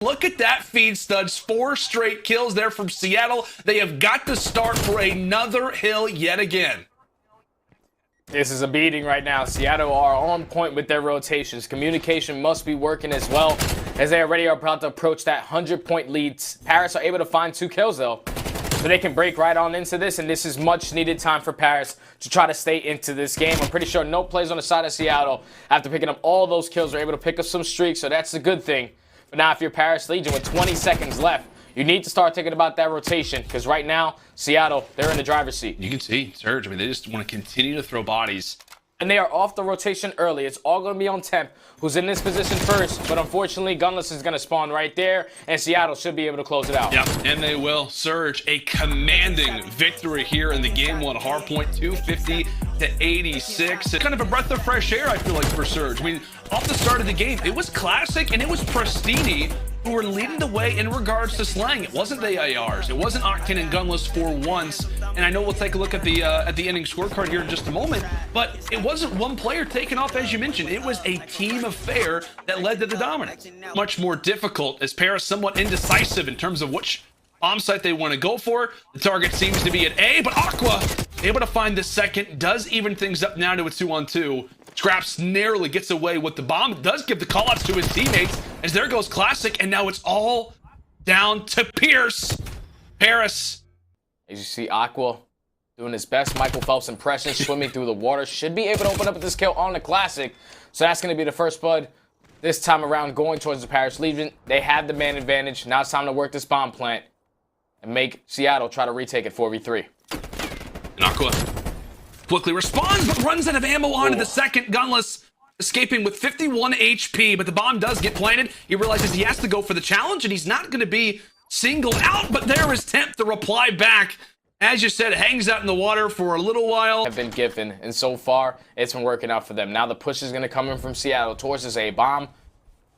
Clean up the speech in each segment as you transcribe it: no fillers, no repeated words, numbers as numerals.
Look at that feed, Studs. 4 straight kills there from Seattle. They have got to start for another hill yet again. This is a beating right now. Seattle are on point with their rotations. Communication must be working as well, as they already are about to approach that 100-point lead. Paris are able to find 2 kills, though, so they can break right on into this, and this is much needed time for Paris to try to stay into this game. I'm pretty sure no plays on the side of Seattle, after picking up all those kills, are able to pick up some streaks, so that's a good thing. But now if you're Paris Legion with 20 seconds left, you need to start thinking about that rotation, because right now, Seattle, they're in the driver's seat. You can see Surge. I mean, they just want to continue to throw bodies. And they are off the rotation early. It's all going to be on Temp, who's in this position first. But unfortunately, Gunless is going to spawn right there, and Seattle should be able to close it out. Yeah, and they will. Surge, a commanding victory here in the game one. Hardpoint 250 to 86. It's kind of a breath of fresh air, I feel like, for Surge. I mean, off the start of the game, it was Classic and it was Pristini who were leading the way in regards to slang. It wasn't the ARs. It wasn't Octane and Gunless for once. And I know we'll take a look at the ending scorecard here in just a moment, but it wasn't one player taking off, as you mentioned. It was a team affair that led to the dominance. Much more difficult, as Paris somewhat indecisive in terms of which bomb site they want to go for. The target seems to be at A, but Aqua able to find the second, does even things up now to a 2-on-2. Scraps narrowly gets away with the bomb. It does give the callouts to his teammates, as there goes Classic, and now it's all down to Pierce. Paris. As you see, Aqua doing his best Michael Phelps impression, swimming through the water. Should be able to open up with this kill on the Classic. So that's going to be the first blood this time around, going towards the Paris Legion. They have the man advantage. Now it's time to work this bomb plant and make Seattle try to retake it 4v3. And Aqua quickly responds, but runs out of ammo onto the second. Gunless escaping with 51 HP, but the bomb does get planted. He realizes he has to go for the challenge, and he's not going to be singled out, but there is Temp to reply back. As you said, hangs out in the water for a little while. Have been given, and so far, it's been working out for them. Now the push is going to come in from Seattle towards this A bomb.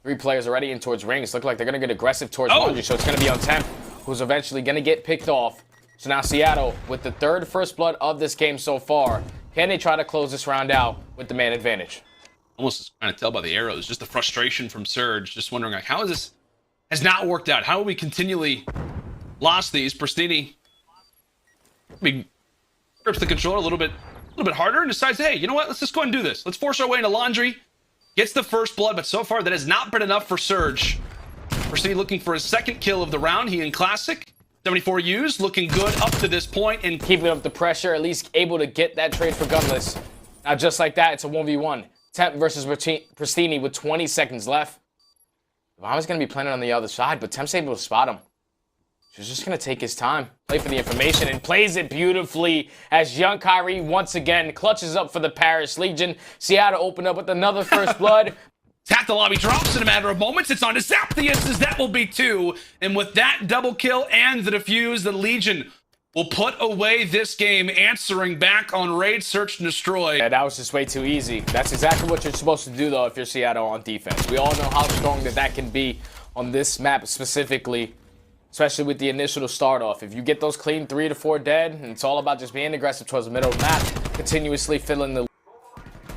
3 players already in towards rings. Look like they're going to get aggressive towards Laundry, so it's going to be on Temp, who's eventually going to get picked off. So now Seattle, with the third first blood of this game so far, can they try to close this round out with the man advantage? Almost trying to tell by the arrows, just the frustration from Surge, just wondering, like, how is this has not worked out? How have we continually lost these? Pristini, grips the controller a little bit harder and decides, hey, you know what? Let's just go ahead and do this. Let's force our way into Laundry. Gets the first blood, but so far that has not been enough for Surge. Pristini looking for his second kill of the round. He in Classic. 74 used, looking good up to this point, and keeping up the pressure, at least able to get that trade for Gunless. Now, just like that, it's a 1v1. Temp versus Pristini with 20 seconds left. The bomb is going to be planted on the other side, but Temp's able to spot him. He's just going to take his time, play for the information, and plays it beautifully as Young Kyrie once again clutches up for the Paris Legion. Seattle opened up with another first blood. Tap the lobby drops in a matter of moments. It's on to Zaptius, as that will be 2. And with that double kill and the defuse, the Legion will put away this game, answering back on Raid, Search, and Destroy. Yeah, that was just way too easy. That's exactly what you're supposed to do, though, if you're Seattle on defense. We all know how strong that can be on this map specifically, especially with the initial start off. If you get those clean 3 to 4 dead, and it's all about just being aggressive towards the middle of the map, continuously filling the...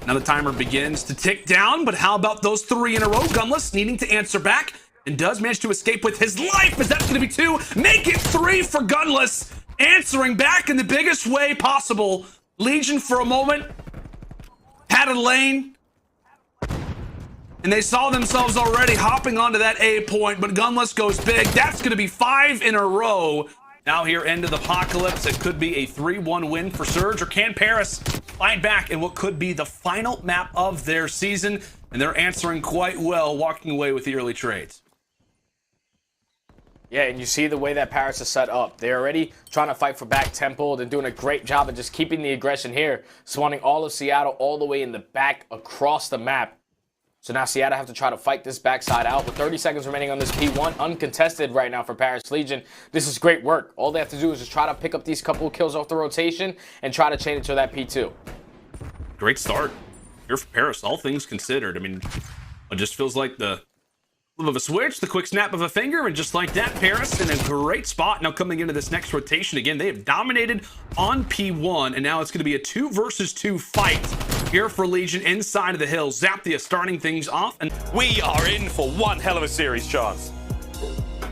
Now the timer begins to tick down, but how about those 3 in a row? Gunless needing to answer back, and does manage to escape with his life, as that's going to be 2. Make it 3 for Gunless, answering back in the biggest way possible. Legion for a moment had a lane, and they saw themselves already hopping onto that A point, but Gunless goes big. That's going to be 5 in a row. Now here, end of the apocalypse. It could be a 3-1 win for Surge, or can Paris find back in what could be the final map of their season? And they're answering quite well, walking away with the early trades. Yeah, and you see the way that Paris is set up. They're already trying to fight for back Temple. They're doing a great job of just keeping the aggression here, spawning all of Seattle all the way in the back across the map. So now Seattle have to try to fight this backside out with 30 seconds remaining on this P1. Uncontested right now for Paris Legion. This is great work. All they have to do is just try to pick up these couple of kills off the rotation and try to chain it to that P2. Great start here for Paris, all things considered. I mean, it just feels like the flip of a switch, the quick snap of a finger, and just like that, Paris in a great spot. Now coming into this next rotation again, they have dominated on P1, and now it's going to be a 2 versus 2 fight here for Legion inside of the hills. Zaptia starting things off, and we are in for one hell of a series, Charles.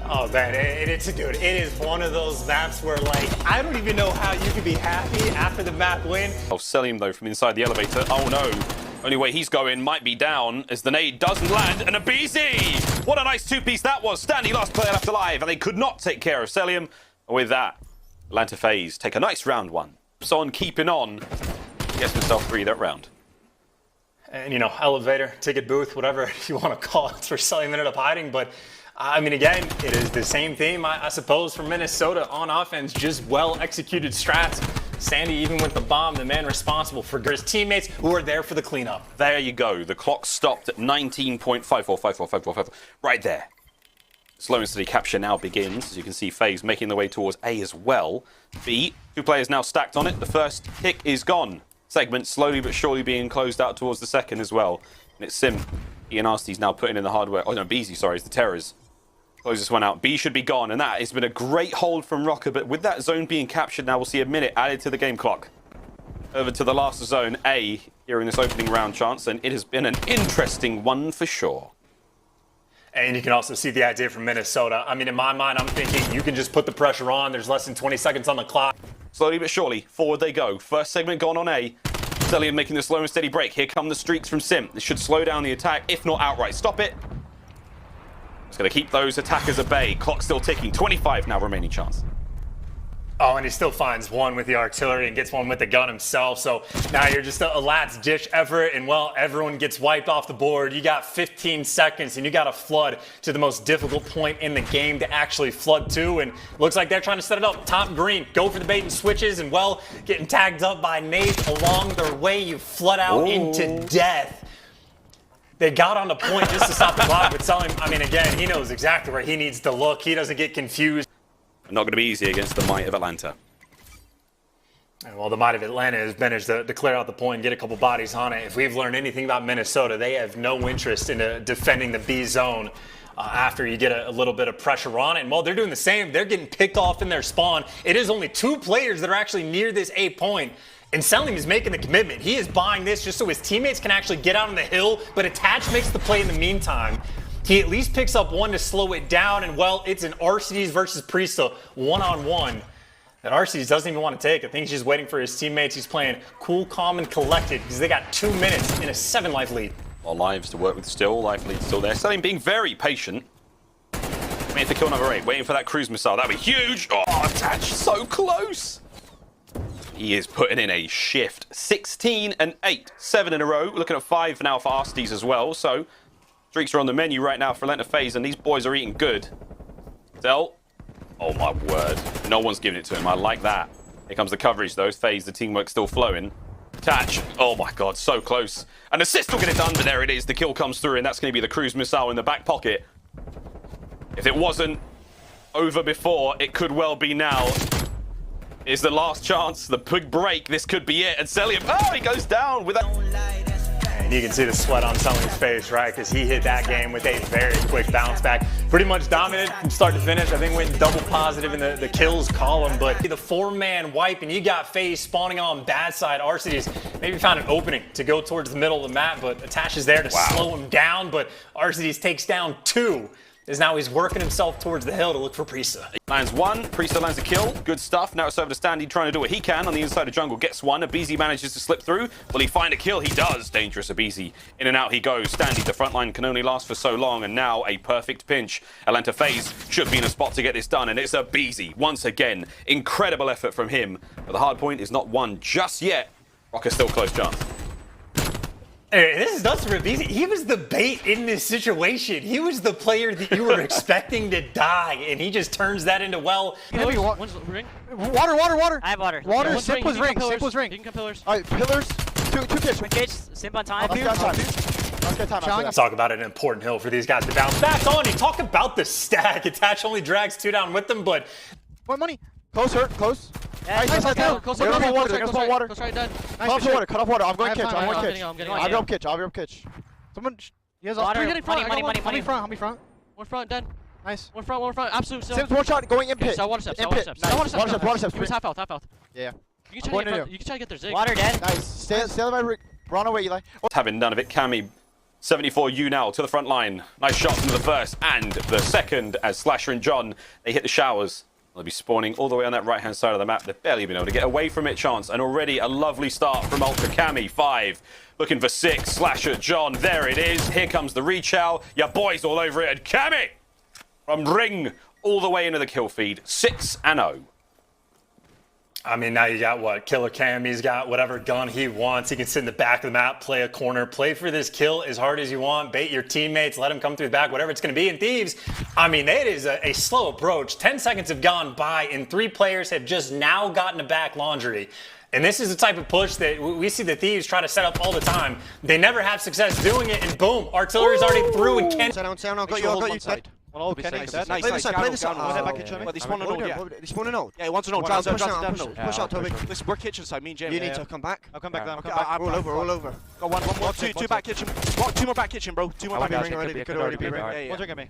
Oh man, dude, it is one of those maps where like, I don't even know how you can be happy after the map win. Oh, Selim though from inside the elevator. Oh no. Only way he's going might be down as the nade doesn't land, and a BZ! What a nice two-piece that was. Standy last player left alive, and they could not take care of Selim. And with that, Atlanta FaZe take a nice round one. So on keeping on, gets himself 3 that round. And you know, elevator, ticket booth, whatever you want to call it, it's where Selim ended up hiding. But I mean, again, it is the same theme, I suppose, for Minnesota on offense. Just well-executed strats. Sandy, even with the bomb, the man responsible for his teammates who are there for the cleanup. There you go. The clock stopped at 19.54. Right there. Slow and steady capture now begins. As you can see, FaZe making their way towards A as well. B, 2 players now stacked on it. The first pick is gone. Segment slowly but surely being closed out towards the second as well. And it's Sim. Ian Arsty's now putting in the hardware. Oh no, BZ, sorry, it's the Terrors. Close this one out. B should be gone, and that has been a great hold from ROKKR, but with that zone being captured now, we'll see a minute added to the game clock. Over to the last zone, A, here in this opening round chance, and it has been an interesting one for sure. And you can also see the idea from Minnesota. I mean, in my mind, I'm thinking you can just put the pressure on. There's less than 20 seconds on the clock. Slowly but surely, forward they go. First segment gone on A. Selim making the slow and steady break. Here come the streaks from Sim. This should slow down the attack, if not outright stop it. It's going to keep those attackers at bay. Clock still ticking. 25 now remaining chance. Oh, and he still finds one with the artillery and gets one with the gun himself. So now you're just a last-ditch effort, and well, everyone gets wiped off the board. You got 15 seconds, and you got to flood to the most difficult point in the game to actually flood to. And looks like they're trying to set it up. Top green, go for the bait and switches, and well, getting tagged up by Nate along their way. You flood out into death. They got on the point just to stop the clock, but Selim, I mean, again, he knows exactly where he needs to look. He doesn't get confused. Not going to be easy against the might of Atlanta. And well, the might of Atlanta has managed to clear out the point and get a couple bodies on it. If we've learned anything about Minnesota, they have no interest in defending the B zone after you get a little bit of pressure on it. And well, they're doing the same. They're getting picked off in their spawn. It is only 2 players that are actually near this A point. And Selim is making the commitment. He is buying this just so his teammates can actually get out on the hill, but Attach makes the play in the meantime. He at least picks up one to slow it down, and well, it's an Arcedes versus Priesta one-on-one that Arcedes doesn't even want to take. I think he's just waiting for his teammates. He's playing cool, calm, and collected because they got 2 minutes in a 7-life lead. More lives to work with still. Life lead still there. Selim being very patient. Waiting for kill number 8. Waiting for that cruise missile. That'd be huge. Oh, Attach so close. He is putting in a shift. 16 and 8. 7 in a row. Looking at 5 now for Arcedes as well. So streaks are on the menu right now for Atlanta FaZe, and these boys are eating good. Del. Oh my word. No one's giving it to him. I like that. Here comes the coverage though. FaZe, the teamwork still flowing. Attach. Oh my god, so close. An assist will get it done, but there it is. The kill comes through, and that's going to be the cruise missile in the back pocket. If it wasn't over before, it could well be now. It's the last chance, the big break. This could be it. And Selim, oh, he goes down with that. And you can see the sweat on Selim's face, right? Because he hit that game with a very quick bounce back. Pretty much dominant from start to finish. I think went double positive in the kills column. But the 4-man wipe, and you got FaZe spawning on bad side. Arcedes maybe found an opening to go towards the middle of the map, but Attach is there to slow him down. But Arcedes takes down 2. Is now he's working himself towards the hill to look for Priesta. Lands 1, Priesta lands a kill, good stuff. Now it's over to Standy trying to do what he can on the inside of jungle, gets one. Abizi manages to slip through. Will he find a kill? He does. Dangerous Abizi. In and out he goes. Standy, the front line can only last for so long, and now a perfect pinch. Atlanta FaZe should be in a spot to get this done, and it's Abizi once again. Incredible effort from him, but the hard point is not won just yet. ROKKR still close chance. Hey, this is nuts for Abizi. He was the bait in this situation. He was the player that you were expecting to die, and he just turns that into, well... Water. I have water. Water, Simp was ring. You can come pillars. Alright, pillars. Two kitchen. Engage, Simp on time. Let's get time. Let's talk about an important hill for these guys to bounce back on. You talk about the stack. Attach only drags 2 down with them, but... More money. Close, hurt, close. Yeah, Nice, close, They're gonna water. Close right, done. Cut off water. I'm going kitchen. I'm I'll be up kitch. Someone, he has Water. off. Money. How many front? One front, done. Nice. One front. Absolute. Sim's one shot going in pit. So water steps. In pit. Nice. Water steps. He was half health. Yeah. You can try to get their zig. Water dead. Nice. Stay on my rig. Run away, Eli. Having none of it, Cammy 74U now to the front line. Nice shots into the first and the second as Slasher and John, they hit the showers. They'll be spawning all the way on that right-hand side of the map. They've barely been able to get away from it, Chance. And already a lovely start from Ultra Cami. 5. Looking for 6. Slasher, John. There it is. Here comes the rechow. Your boys all over it. And Cami from Ring all the way into the kill feed. 6-0. I mean, now you got what? Killer Cam, he's got whatever gun he wants. He can sit in the back of the map, play a corner, play for this kill as hard as you want, bait your teammates, let them come through the back, whatever it's going to be. And Thieves, I mean, it is a slow approach. 10 seconds have gone by, and 3 players have just now gotten a back laundry. And this is the type of push that we see the Thieves try to set up all the time. They never have success doing it, and boom, artillery's already through, and Ken... Got you, got you. Side. Well, okay, Nice, nice. play this side, play this side. Back kitchen. They spawn an old, yeah. They spawn an old. Yeah, he wants an old. Push Push out, Toby. Listen, we're kitchen side, me and Jamie. You need to come back. I'll come back then. Okay, roll over. Got one more. Two back kitchen. Two more back kitchen, bro. Two more back kitchen. Already, could already be ring. Yeah, One drink at me.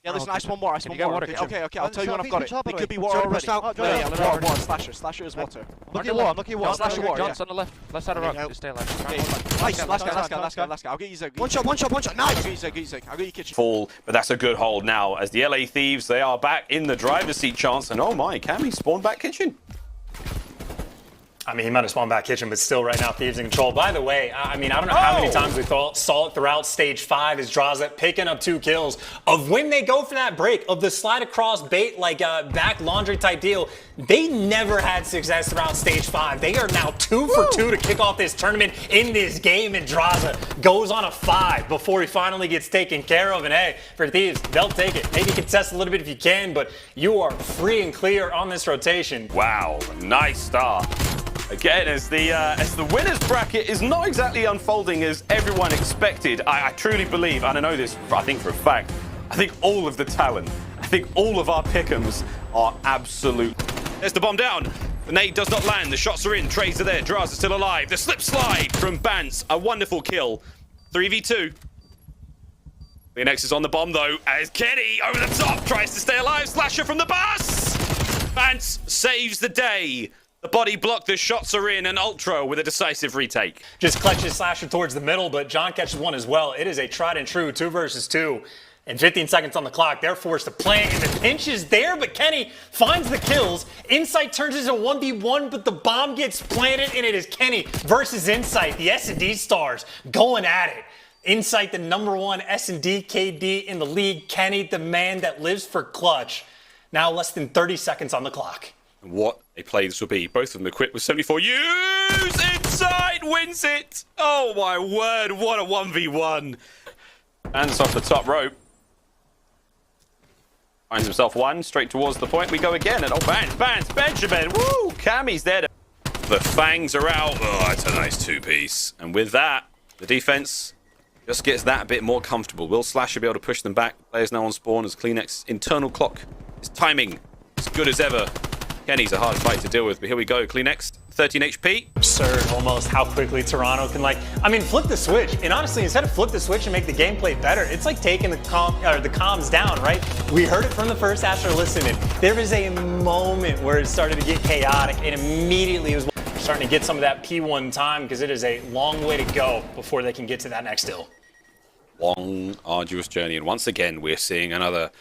yeah, listen, I spawn more. get water, kitchen? Okay, I'll tell you when I've got it. It could be water Sorry, already. pushed out. Yeah, water. Slasher is water. Look at wall, look at wall. Slasher water, John's on the left side of the rock. Just stay alive. Nice, last guy. I'll get you Zeg. One shot. Nice. I'll get you Zeg. I'll get you kitchen. Fall, but that's a good hold now as the LA Thieves, they are back in the driver's seat, Chance. And oh my, Cami spawned back kitchen. I mean, he might have spawned back kitchen, but still right now Thieves in control. By the way, I mean, I don't know how many times we saw it throughout stage 5 as Draza picking up 2 kills of when they go for that break, of the slide across bait, like a back laundry type deal. They never had success throughout stage 5. They are now 2 for 2 to kick off this tournament in this game, and Draza goes on a 5 before he finally gets taken care of. And hey, for Thieves, they'll take it. Maybe contest a little bit if you can, but you are free and clear on this rotation. Wow, nice start. Again, as the winners bracket is not exactly unfolding as everyone expected, I truly believe, and I know this, I think for a fact, I think all of the talent, I think all of our pick'ems are absolute. There's the bomb down. The nade does not land. The shots are in. Trades are there. Draz is still alive. The slip slide from Bance. A wonderful kill. 3v2. Leonex is on the bomb, though, as Kenny over the top tries to stay alive. Slasher from the bus. Bance saves the day. The body block, the shots are in, and Ultra with a decisive retake. Just clutches Slasher towards the middle, but John catches one as well. It is a tried and true 2 versus 2. And 15 seconds on the clock. They're forced to plant, and the pinch is there, but Kenny finds the kills. Insight turns into 1v1, but the bomb gets planted, and it is Kenny versus Insight. The S&D stars going at it. Insight, the #1 S&D KD in the league. Kenny, the man that lives for clutch. Now less than 30 seconds on the clock. What a play this will be. Both of them equipped with 74 U's. Inside wins it. Oh my word, what a 1v1. Hands off the top rope. Finds himself one, straight towards the point. We go again, and oh, Bance, Benjamin. Woo, Cami's there. The fangs are out. Oh, it's a nice 2-piece. And with that, the defense just gets that bit more comfortable. Will Slasher be able to push them back? Players now on spawn as Kleenex internal clock is timing as good as ever. Kenny's a hard fight to deal with, but here we go. Kleenex, 13 HP. Absurd almost how quickly Toronto can flip the switch. And honestly, instead of flip the switch and make the gameplay better, it's like taking the comms down, right? We heard it from the first after listening. There was a moment where it started to get chaotic, and immediately it was starting to get some of that P1 time because it is a long way to go before they can get to that next hill. Long, arduous journey, and once again, we're seeing another.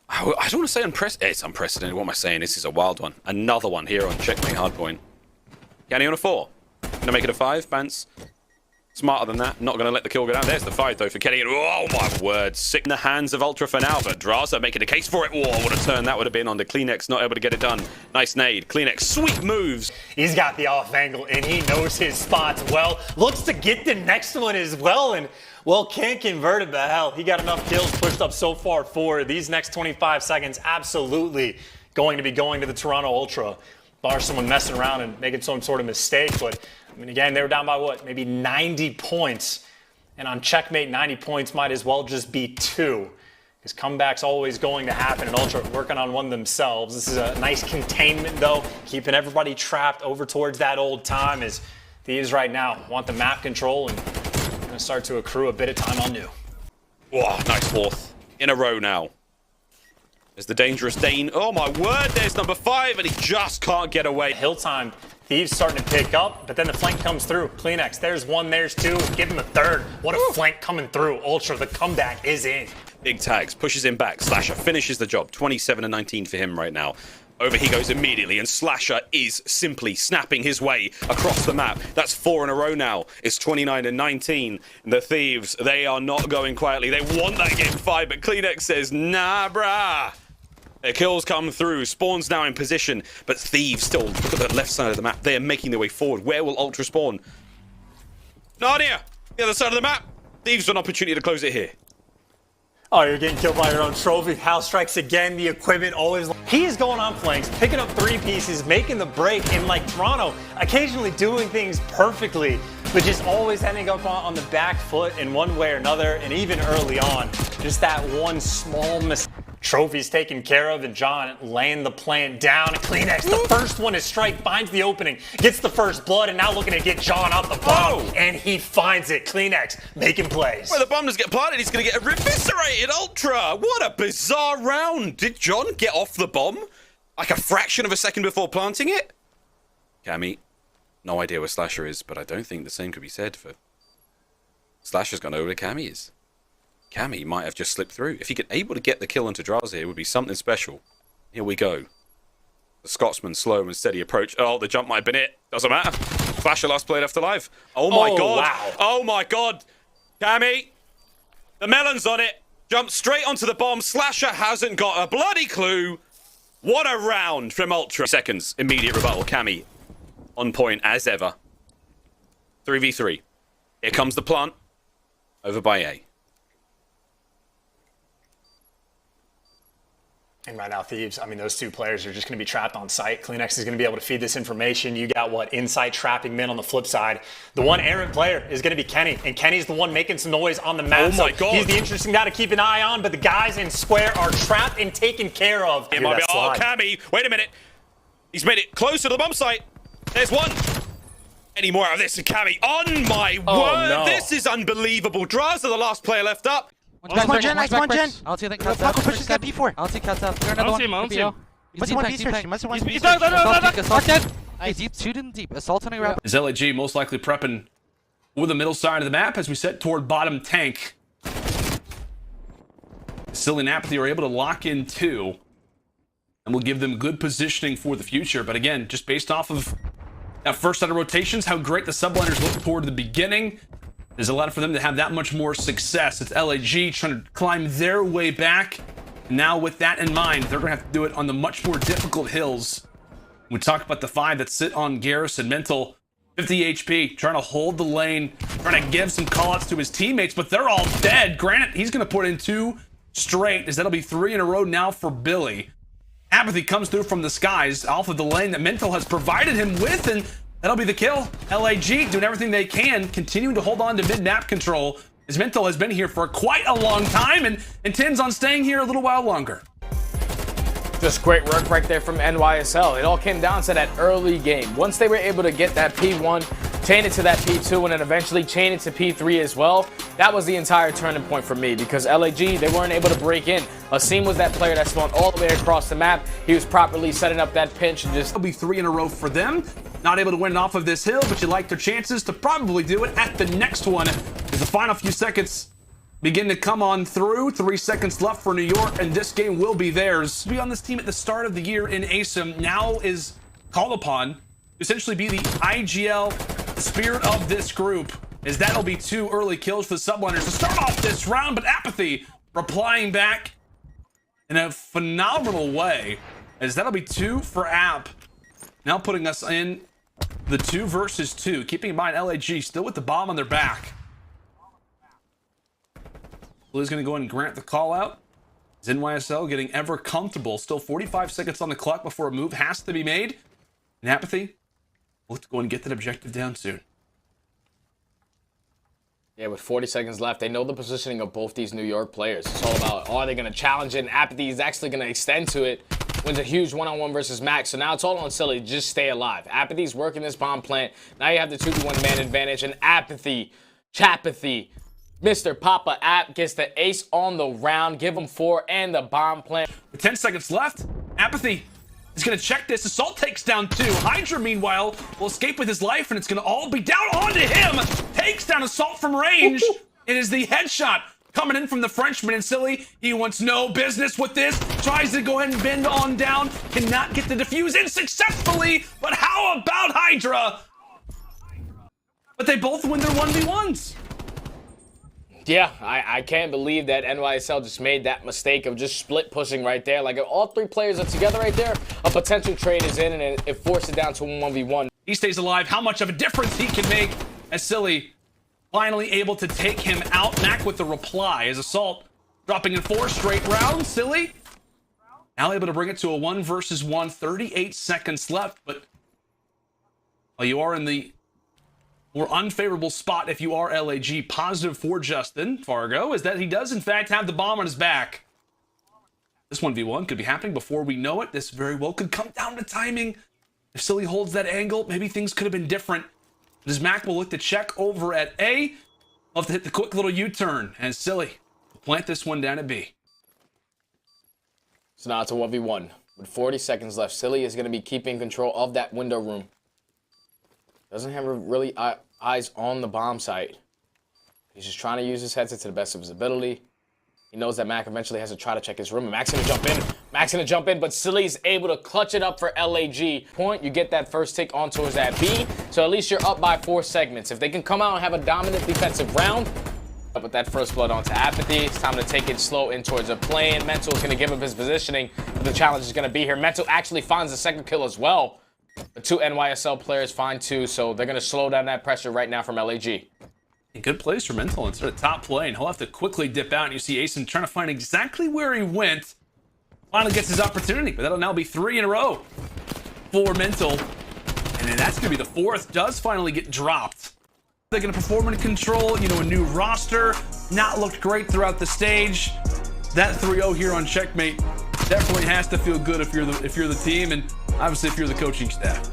I don't want to say unprecedented. It's unprecedented. What am I saying? This is a wild one. Another one here on Checkmate Hardpoint. Kenny on a 4. Gonna make it a 5. Bance smarter than that. Not gonna let the kill go down. There's the 5 though for Kenny. Oh my word! Sick in the hands of Ultra for now, but Draza making a case for it. Oh, what a turn that would have been on the Kleenex. Not able to get it done. Nice nade. Kleenex, sweet moves. He's got the off angle and he knows his spots well. Looks to get the next one as well, and well, can't convert it, but hell, he got enough kills pushed up so far forward. These next 25 seconds absolutely going to be going to the Toronto Ultra. Bar someone messing around and making some sort of mistake, but I mean, again, they were down by what? Maybe 90 points. And on Checkmate, 90 points might as well just be 2. Because comeback's always going to happen, and Ultra working on one themselves. This is a nice containment, though, keeping everybody trapped over towards that old time as Thieves right now want the map control and going to start to accrue a bit of time on new. Whoa, nice 4th. In a row now. There's the dangerous Dane. Oh my word, there's number 5, and he just can't get away. Hill time. Thieves starting to pick up, but then the flank comes through. Kleenex, there's 1, there's 2. Give him a 3rd. What a flank coming through. Ultra, the comeback is in. Big tags, pushes him back. Slasher finishes the job. 27 and 19 for him right now. Over he goes immediately, and Slasher is simply snapping his way across the map. That's 4 in a row now. It's 29 and 19. The Thieves, they are not going quietly. They want that game 5, but Kleenex says, nah, brah. Their kills come through. Spawn's now in position, but Thieves still, look at the left side of the map. They are making their way forward. Where will Ultra spawn? Narnia, the other side of the map. Thieves have an opportunity to close it here. Oh, you're getting killed by your own trophy. Hal strikes again. The equipment always. He is going on flanks, picking up 3 pieces, making the break, and like Toronto, occasionally doing things perfectly, but just always ending up on the back foot in one way or another, and even early on, just that one small mistake. Trophy's taken care of, and John laying the plant down. Kleenex, the first one is strike, finds the opening, gets the first blood, and now looking to get John out the bomb, and he finds it. Kleenex making plays. Well, the bomb does get planted. He's going to get eviscerated. Ultra. What a bizarre round. Did John get off the bomb like a fraction of a second before planting it? Cammy, no idea where Slasher is, but I don't think the same could be said for Slasher's gone over where Cammy is. Cammy might have just slipped through. If he could able to get the kill on Tadraza, it would be something special. Here we go. The Scotsman, slow and steady approach. Oh, the jump might have been it. Doesn't matter. Slasher last player left alive. Oh my god. Wow. Oh my god. Cammy. The melon's on it. Jump straight onto the bomb. Slasher hasn't got a bloody clue. What a round from Ultra. Seconds. Immediate rebuttal. Cammy on point as ever. 3v3. Here comes the plant. Over by A. And right now, Thieves, I mean, those 2 players are just going to be trapped on site. Kleenex is going to be able to feed this information. You got what? Insight trapping men on the flip side. The one errant player is going to be Kenny, and Kenny's the one making some noise on the map. Oh my God. He's the interesting guy to keep an eye on, but the guys in square are trapped and taken care of. It might be, oh, Cammy, wait a minute. He's made it closer to the bomb site. There's one. Any more out of this? Cammy, on my word, no. This is unbelievable. Draza, the last player left up. Nice one, Jen. Nice one, Jen. I'll see the Fuck, cuts out. push this guy P4. I'll see cuts out. I don't see him, I don't see him. Must have one B search. Must have one B No, search. no, no, no, no. Assault dead. Hey, deep, shoot him deep. Assault on a rapper. Is LAG most likely prepping for the middle side of the map as we set toward bottom tank. Silly and Apathy are able to lock in 2. And will give them good positioning for the future. But again, just based off of that first set of rotations, how great the Subliners looked toward the beginning. There's a lot for them to have that much more success. It's LAG trying to climb their way back. And now with that in mind, they're going to have to do it on the much more difficult hills. We talk about the 5 that sit on Garrison. Mental, 50 HP, trying to hold the lane, trying to give some callouts to his teammates, but they're all dead. Granted, he's going to put in 2 straight, as that'll be 3 in a row now for Billy. Apathy comes through from the skies off of the lane that Mental has provided him with, and that'll be the kill. LAG doing everything they can, continuing to hold on to mid-map control, as Mental has been here for quite a long time and intends on staying here a little while longer. Just great work right there from NYSL. It all came down to that early game. Once they were able to get that P1, chain it to that P2, and then eventually chain it to P3 as well, that was the entire turning point for me, because LAG, they weren't able to break in. Asim was that player that spawned all the way across the map. He was properly setting up that pinch and just... It'll be 3 in a row for them. Not able to win off of this hill, but you like their chances to probably do it at the next one. As the final few seconds begin to come on through. 3 seconds left for New York, and this game will be theirs. To be on this team at the start of the year in ASIM now is called upon to essentially be the IGL spirit of this group, as that'll be 2 early kills for the Subliners to start off this round, but Apathy replying back in a phenomenal way, as that'll be 2 for App. Now putting us in the 2 versus 2, keeping in mind LAG still with the bomb on their back. Blue's going to go and grant the call out. Is NYSL getting ever comfortable? Still 45 seconds on the clock before a move has to be made. And Apathy will have to go and get that objective down soon. Yeah, with 40 seconds left, they know the positioning of both these New York players. It's all about, are they going to challenge it? And Apathy is actually going to extend to it. Wins a huge one-on-one versus Max. So now it's all on Silly. Just stay alive. Apathy's working this bomb plant. Now you have the 2v1 man advantage. And Apathy, Chapathy, Mr. Papa App gets the ace on the round. Give him 4 and the bomb plant. With 10 seconds left, Apathy is going to check this. Assault takes down 2. Hydra, meanwhile, will escape with his life, and it's going to all be down onto him. Takes down Assault from range. It is the headshot coming in from the Frenchman, and Silly, he wants no business with this. Tries to go ahead and bend on down. Cannot get the defuse in successfully, but how about Hydra? But they both win their 1v1s. Yeah, I can't believe that NYSL just made that mistake of just split pushing right there. Like, if all 3 players are together right there, a potential trade is in, and it forced it down to a 1v1. He stays alive. How much of a difference he can make as Silly finally able to take him out. Mac with the reply as Assault dropping in 4 straight rounds. Silly now able to bring it to a 1 versus 1. 38 seconds left, but well, you are in the more unfavorable spot if you are LAG. Positive for Justin Fargo is that he does in fact have the bomb on his back. This 1v1 could be happening before we know it. This very well could come down to timing. If Silly holds that angle, maybe things could have been different. But as Mac will look to check over at A, we'll have to hit the quick little U-turn, and Silly will plant this one down at B. So now it's a 1v1. With 40 seconds left, Silly is going to be keeping control of that window room. Doesn't have really eyes on the bomb site. He's just trying to use his headset to the best of his ability. He knows that Mac eventually has to try to check his room, and Mac's gonna jump in. Mac's gonna jump in, but Silly's able to clutch it up for LAG. Point, you get that first tick on towards that B, so at least you're up by 4 segments. If they can come out and have a dominant defensive round, with that first blood onto Apathy, it's time to take it slow in towards a plane. Mental is gonna give up his positioning, but the challenge is gonna be here. Mental actually finds the second kill as well. The 2 NYSL players find 2, so they're gonna slow down that pressure right now from LAG. A good place for Mental into the top lane. He'll have to quickly dip out, and you see Asen trying to find exactly where he went. Finally gets his opportunity, but that'll now be 3 in a row for Mental. And then that's going to be the 4th. Does finally get dropped. They're going to perform in control. You know, a new roster. Not looked great throughout the stage. That 3-0 here on Checkmate definitely has to feel good if you're the team, and obviously if you're the coaching staff.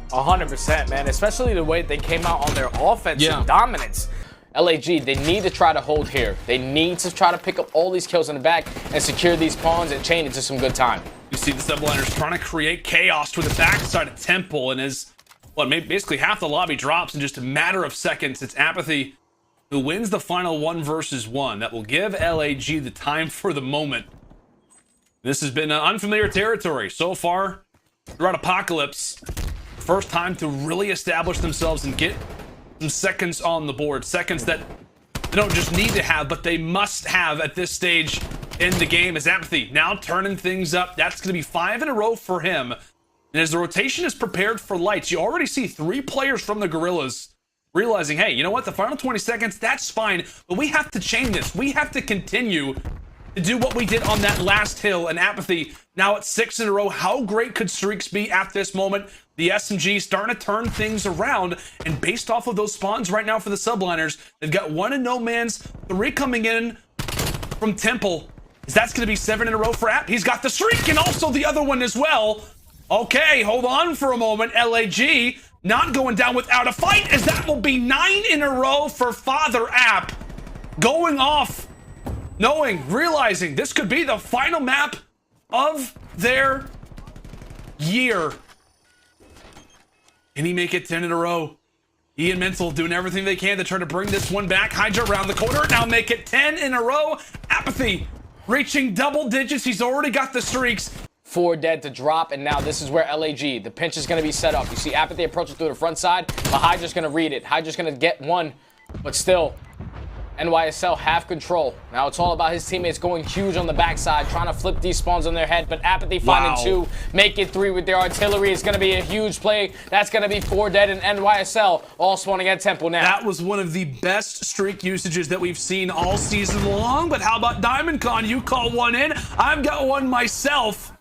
100%, man. Especially the way they came out on their offensive dominance. LAG, they need to try to hold here. They need to try to pick up all these kills in the back and secure these pawns and chain it to some good time. You see the Subliners trying to create chaos to the backside of Temple, and as well, basically half the lobby drops in just a matter of seconds. It's Apathy who wins the final 1 versus 1. That will give LAG the time for the moment. This has been unfamiliar territory so far throughout Apocalypse. First time to really establish themselves and get some seconds on the board. Seconds that they don't just need to have, but they must have at this stage in the game. As Apathy now turning things up. That's going to be 5 in a row for him. And as the rotation is prepared for lights, you already see 3 players from the Guerrillas realizing, hey, you know what? The final 20 seconds, that's fine, but we have to chain this. We have to continue to do what we did on that last hill. And Apathy now at 6 in a row. How great could streaks be at this moment? The SMG starting to turn things around, and based off of those spawns right now for the Subliners, they've got 1 in no man's, 3 coming in from Temple. That's going to be 7 in a row for App. He's got the streak and also the other one as well. Okay, hold on for a moment. LAG not going down without a fight, as that will be 9 in a row for Father App. Going off, realizing this could be the final map of their year. Can he make it 10 in a row? He and Mental doing everything they can to try to bring this one back. Hydra around the corner, now make it 10 in a row. Apathy reaching double digits. He's already got the streaks. 4 dead to drop, and now this is where LAG, the pinch is going to be set up. You see Apathy approaching through the front side, but Hydra's going to read it. Hydra's going to get 1, but still, NYSL have control. Now it's all about his teammates going huge on the backside, trying to flip these spawns on their head, but Apathy finding 2, make it 3 with their artillery. It's going to be a huge play. That's going to be 4 dead, and NYSL all spawning at Temple now. That was one of the best streak usages that we've seen all season long, but how about DiamondCon? You call 1 in. I've got 1 myself.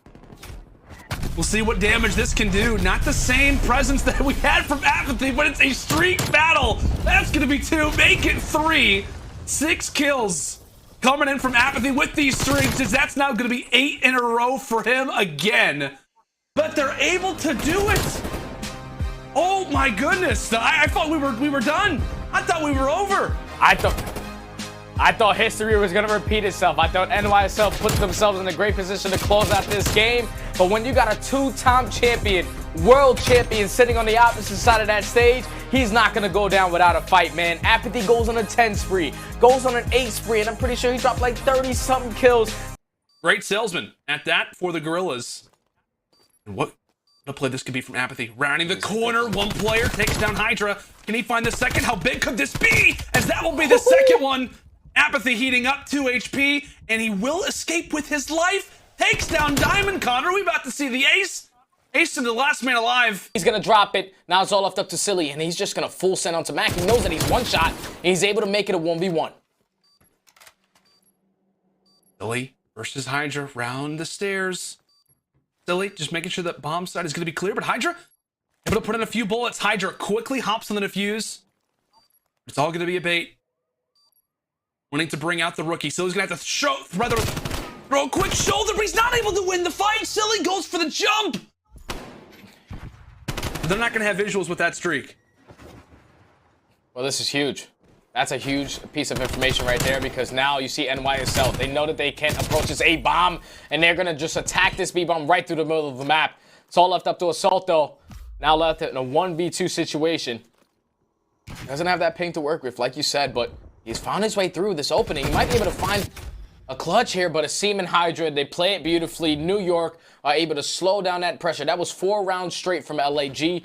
We'll see what damage this can do. Not the same presence that we had from Apathy, but it's a streak battle. That's going to be 2. Make it 3. 6 kills coming in from Apathy with these streaks, as that's now going to be 8 in a row for him again. But they're able to do it. Oh my goodness. I thought we were done. I thought we were over. I thought history was going to repeat itself. I thought NYSL put themselves in a great position to close out this game. But when you got a two-time champion, world champion sitting on the opposite side of that stage, he's not going to go down without a fight, man. Apathy goes on a 10 spree, goes on an 8 spree, and I'm pretty sure he dropped like 30-something kills. Great salesman at that for the Guerrillas. And what a play this could be from Apathy. Rounding the corner, one player takes down Hydra. Can he find the second? How big could this be? As that will be the second one. Apathy heating up 2 HP, and he will escape with his life. Takes down Diamond Connor. We about to see the ace. Ace to the last man alive. He's going to drop it. Now it's all left up to Silly, and he's just going to full send onto Mac. He knows that he's one shot, and he's able to make it a 1v1. Silly versus Hydra. Round the stairs. Silly just making sure that bomb side is going to be clear, but Hydra able to put in a few bullets. Hydra quickly hops on the defuse. It's all going to be a bait. Wanting to bring out the rookie. Silly's going to have to throw a quick shoulder, but he's not able to win the fight. Silly goes for the jump. But they're not going to have visuals with that streak. Well, this is huge. That's a huge piece of information right there, because now you see NYSL. They know that they can't approach this A bomb, and they're going to just attack this B bomb right through the middle of the map. It's all left up to Assault, though. Now left in a 1v2 situation. Doesn't have that ping to work with, like you said, but he's found his way through this opening. He might be able to find a clutch here, but a Seaman Hydra, they play it beautifully. New York are able to slow down that pressure. That was 4 rounds straight from LAG.